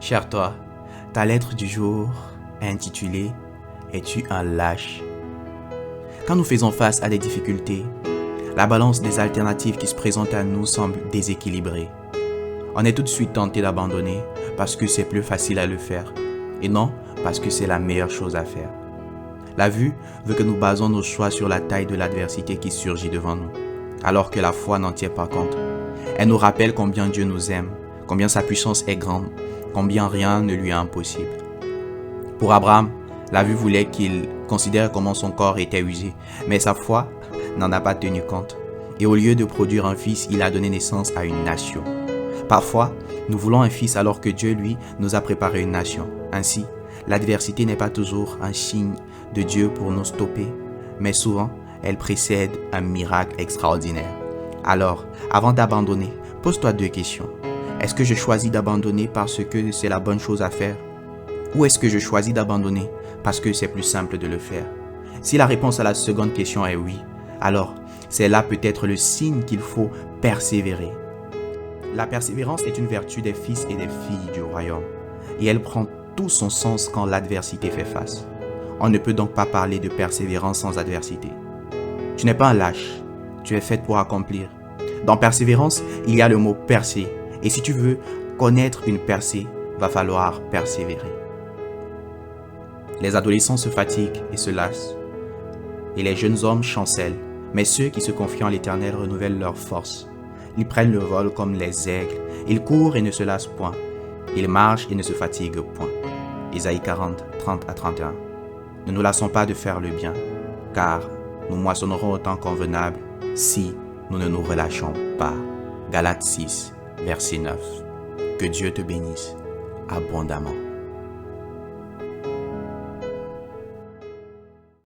Cher toi, ta lettre du jour est intitulée « Es-tu un lâche ?» Quand nous faisons face à des difficultés, la balance des alternatives qui se présentent à nous semble déséquilibrée. On est tout de suite tenté d'abandonner parce que c'est plus facile à le faire et non parce que c'est la meilleure chose à faire. La vue veut que nous basons nos choix sur la taille de l'adversité qui surgit devant nous, alors que la foi n'en tient pas compte. Elle nous rappelle combien Dieu nous aime, combien sa puissance est grande, combien rien ne lui est impossible. Pour Abraham, la vue voulait qu'il considère comment son corps était usé, mais sa foi n'en a pas tenu compte. Et au lieu de produire un fils, il a donné naissance à une nation. Parfois, nous voulons un fils alors que Dieu, lui, nous a préparé une nation. Ainsi, l'adversité n'est pas toujours un signe de Dieu pour nous stopper, mais souvent, elle précède un miracle extraordinaire. Alors, avant d'abandonner, pose-toi 2 questions. Est-ce que je choisis d'abandonner parce que c'est la bonne chose à faire? Ou est-ce que je choisis d'abandonner parce que c'est plus simple de le faire? Si la réponse à la seconde question est oui, alors c'est là peut-être le signe qu'il faut persévérer. La persévérance est une vertu des fils et des filles du royaume, et elle prend tout son sens quand l'adversité fait face. On ne peut donc pas parler de persévérance sans adversité. Tu n'es pas un lâche, tu es fait pour accomplir. Dans persévérance, il y a le mot percer, et si tu veux connaître une percée, va falloir persévérer. Les adolescents se fatiguent et se lassent, et les jeunes hommes chancellent, mais ceux qui se confient en l'Éternel renouvellent leurs forces. Ils prennent le vol comme les aigles, ils courent et ne se lassent point, ils marchent et ne se fatiguent point. Isaïe 40, 30 à 31. Ne nous lassons pas de faire le bien, car nous moissonnerons au temps convenable si nous ne nous relâchons pas. Galates 6, verset 9. Que Dieu te bénisse abondamment.